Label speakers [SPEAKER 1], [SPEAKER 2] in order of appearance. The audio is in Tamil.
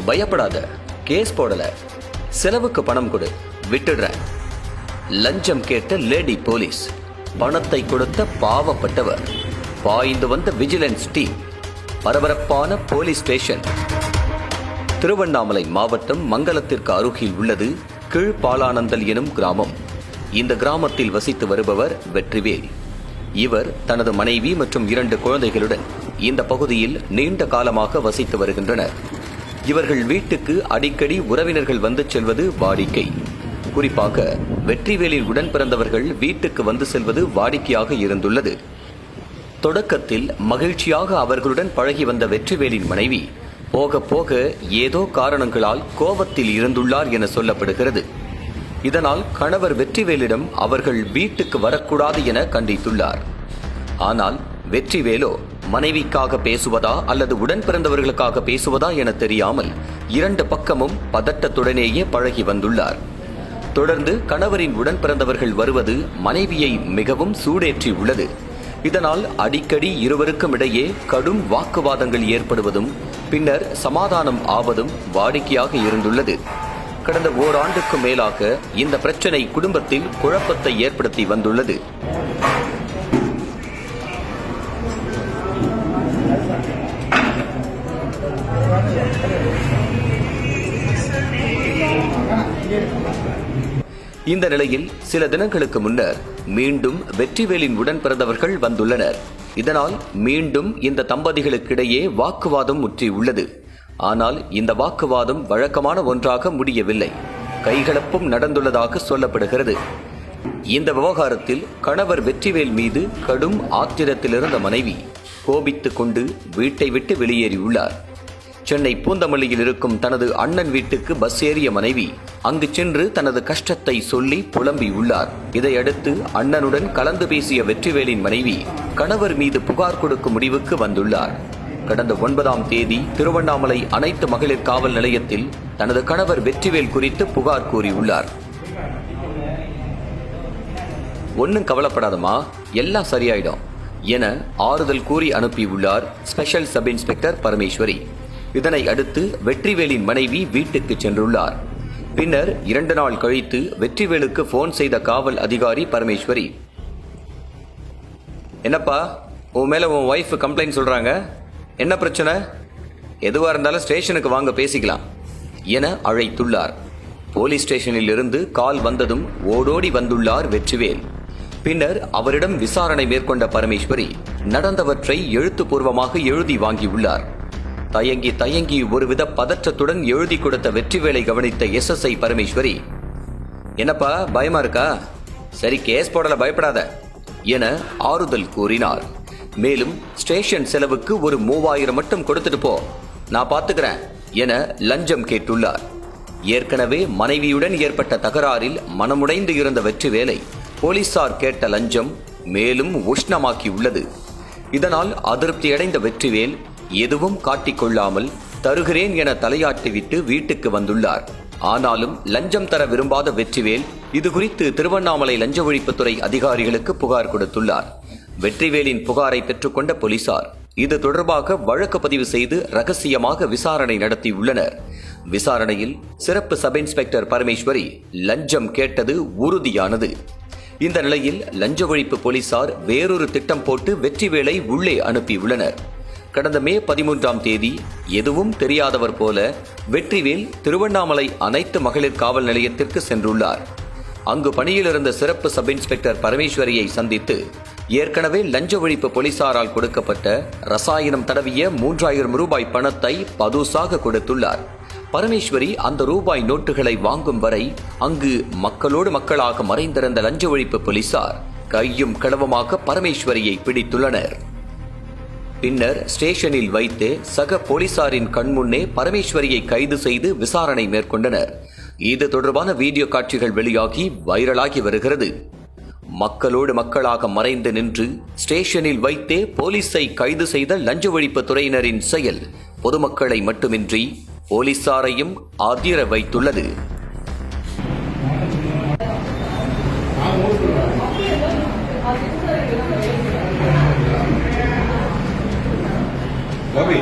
[SPEAKER 1] பயப்படாத, கேஸ் போடல, செலவுக்கு பணம் கொடு, விட்டுடுறேன். லஞ்சம் கேட்ட லேடி போலீஸ், பணத்தை கொடுத்த பாவப்பட்டவர், பாய்ந்து வந்த விஜிலன்ஸ் டீம், பரபரப்பான போலீஸ் ஸ்டேஷன். திருவண்ணாமலை மாவட்டம் மங்கலத்திற்கு அருகில் உள்ளது கீழ்பாலானந்தல் எனும் கிராமம். இந்த கிராமத்தில் வசித்து வருபவர் வெற்றிவேல். இவர் தனது மனைவி மற்றும் 2 குழந்தைகளுடன் இந்த பகுதியில் நீண்ட காலமாக வசித்து வருகின்றனர். இவர்கள் வீட்டுக்கு அடிக்கடி உறவினர்கள் வந்து செல்வது வாடிக்கை. குறிப்பாக வெற்றிவேலின் உடன் பிறந்தவர்கள் வீட்டுக்கு வந்து செல்வது வாடிக்கையாக இருந்துள்ளது. தொடக்கத்தில் மகிழ்ச்சியாக அவர்களுடன் பழகி வந்த வெற்றிவேலின் மனைவி போக போக ஏதோ காரணங்களால் கோபத்தில் இருந்துள்ளார் என சொல்லப்படுகிறது. இதனால் கணவர் வெற்றிவேலிடம் அவர்கள் வீட்டுக்கு வரக்கூடாது என கண்டித்துள்ளார். ஆனால் வெற்றிவேலோ மனைவிக்காக பேசுவதா அல்லது உடன் பிறந்தவர்களுக்காக பேசுவதா என தெரியாமல் 2 பக்கமும் பதட்டத்துடனேயே பழகி வந்துள்ளார். தொடர்ந்து கணவரின் உடன் பிறந்தவர்கள் வருவது மனைவியை மிகவும் சூடேற்றி உள்ளது. இதனால் அடிக்கடி இருவருக்கும் இடையே கடும் வாக்குவாதங்கள் ஏற்படுவதும் பின்னர் சமாதானம் ஆவதும் வாடிக்கையாக இருந்துள்ளது. கடந்த ஓராண்டுக்கு மேலாக இந்த பிரச்சனை குடும்பத்தில் குழப்பத்தை ஏற்படுத்தி வந்துள்ளது. இந்த நிலையில் சில தினங்களுக்கு முன்னர் மீண்டும் வெற்றிவேலின் உடன் பிறந்தவர்கள் வந்துள்ளனர். இதனால் மீண்டும் இந்த தம்பதிகளுக்கிடையே வாக்குவாதம் முற்றியுள்ளது. ஆனால் இந்த வாக்குவாதம் வழக்கமான ஒன்றாக முடியவில்லை, கைகலப்பும் நடந்துள்ளதாக சொல்லப்படுகிறது. இந்த விவகாரத்தில் கணவர் வெற்றிவேல் மீது கடும் ஆத்திரத்தில் இருந்த மனைவி கோபித்துக் கொண்டு வீட்டை விட்டு வெளியேறியுள்ளார். சென்னை பூந்தமல்லியில் இருக்கும் தனது அண்ணன் வீட்டுக்கு பஸ் ஏறிய மனைவி அங்கு சென்று தனது கஷ்டத்தை சொல்லி புலம்பியுள்ளார். இதையடுத்து அண்ணனுடன் கலந்து பேசிய வெற்றிவேலின் மனைவி கணவர் மீது புகார் கொடுக்கும் முடிவுக்கு வந்துள்ளார். கடந்த 9ஆம் தேதி திருவண்ணாமலை அனைத்து மகளிர் காவல் நிலையத்தில் தனது கணவர் வெற்றிவேல் குறித்து புகார் கூறியுள்ளார். ஒன்னும் கவலைப்படாதமா, எல்லாம் சரியாயிடும் என ஆறுதல் கூறி அனுப்பியுள்ளார் ஸ்பெஷல் சப் இன்ஸ்பெக்டர் பரமேஸ்வரி. இதனை அடுத்து வெற்றிவேலின் மனைவி வீட்டுக்கு சென்றுள்ளார். பின்னர் 2 நாள் கழித்து வெற்றிவேலுக்கு போன் செய்த காவல் அதிகாரி பரமேஸ்வரி, என்னப்பா உன் மேல உன் ஒய்ஃப் கம்ப்ளைண்ட் சொல்றாங்க, என்ன பிரச்சனை, எதுவா இருந்தாலும் ஸ்டேஷனுக்கு வாங்க பேசிக்கலாம் என அழைத்துள்ளார். போலீஸ் ஸ்டேஷனில் இருந்து கால் வந்ததும் ஓடோடி வந்துள்ளார் வெற்றிவேல். பின்னர் அவரிடம் விசாரணை மேற்கொண்ட பரமேஸ்வரி நடந்தவற்றை எழுத்துப்பூர்வமாக எழுதி வாங்கியுள்ளார். தயங்கி ஒருவித பதற்றத்துடன் எழுதி கொடுத்த வெற்றிவேலை கவனித்த SSI பரமேஸ்வரி, என்னப்பா பயமா இருக்கா, சரி கேஸ் போடல, பயப்படாத என ஆறுதல் கூறினார். மேலும் ஸ்டேஷன் செலவுக்கு ஒரு 3000 மட்டும் கொடுத்துட்டு போ, நான் பாத்துக்கிறேன் என லஞ்சம் கேட்டுள்ளார். ஏற்கனவே மனைவியுடன் ஏற்பட்ட தகராறில் மனமுடைந்து இருந்த வெற்றிவேலை போலீசார் கேட்ட லஞ்சம் மேலும் உஷ்ணமாக்கியுள்ளது. இதனால் அதிருப்தியடைந்த வெற்றிவேல் எதுவும் காட்டிக்கொள்ளாமல் தருகிறேன் என தலையாட்டிவிட்டு வீட்டுக்கு வந்துள்ளார். ஆனாலும் லஞ்சம் தர விரும்பாத வெற்றிவேல் இதுகுறித்து திருவண்ணாமலை லஞ்ச ஒழிப்புத்துறை அதிகாரிகளுக்கு புகார் கொடுத்துள்ளார். வெற்றிவேலின் புகாரை பெற்றுக்கொண்ட போலீசார் இது தொடர்பாக வழக்கு பதிவு செய்து ரகசியமாக விசாரணை நடத்தியுள்ளனர். விசாரணையில் சிறப்பு சப் இன்ஸ்பெக்டர் பரமேஸ்வரி லஞ்சம் கேட்டது உறுதியானது. இந்த நிலையில் லஞ்ச ஒழிப்பு போலீசார் வேறொரு திட்டம் போட்டு வெற்றிவேலை உள்ளே அனுப்பியுள்ளனர். கடந்த மே 13ஆம் தேதி எதுவும் தெரியாதவர் போல வெற்றிவேல் திருவண்ணாமலை அனைத்து மகளிர் காவல் நிலையத்திற்கு சென்றுள்ளார். அங்கு பணியில் இருந்த சிறப்பு சப் இன்ஸ்பெக்டர் பரமேஸ்வரியை சந்தித்து ஏற்கனவே லஞ்ச ஒழிப்பு போலீசாரால் கொடுக்கப்பட்ட ரசாயனம் தடவிய 3000 ரூபாய் பணத்தை பதுசாக கொடுத்துள்ளார். பரமேஸ்வரி அந்த ரூபாய் நோட்டுகளை வாங்கும் வரை அங்கு மக்களோடு மக்களாக மறைந்திருந்த லஞ்ச ஒழிப்பு போலீசார் கையும் களவுமாக பரமேஸ்வரியை பிடித்துள்ளனர். பின்னர் ஸ்டேஷனில் வைத்து சக போலீசாரின் கண்முன்னே பரமேஸ்வரியை கைது செய்து விசாரணை மேற்கொண்டனர். இது தொடர்பான வீடியோ காட்சிகள் வெளியாகி வைரலாகி வருகிறது. மக்களோடு மக்களாக மறைந்து நின்று ஸ்டேஷனில் வைத்தே போலீஸை கைது செய்த லஞ்ச ஒழிப்பு துறையினரின் செயல் பொதுமக்களை மட்டுமின்றி போலீசாரையும் அதிர வைத்துள்ளது.
[SPEAKER 2] Bobby.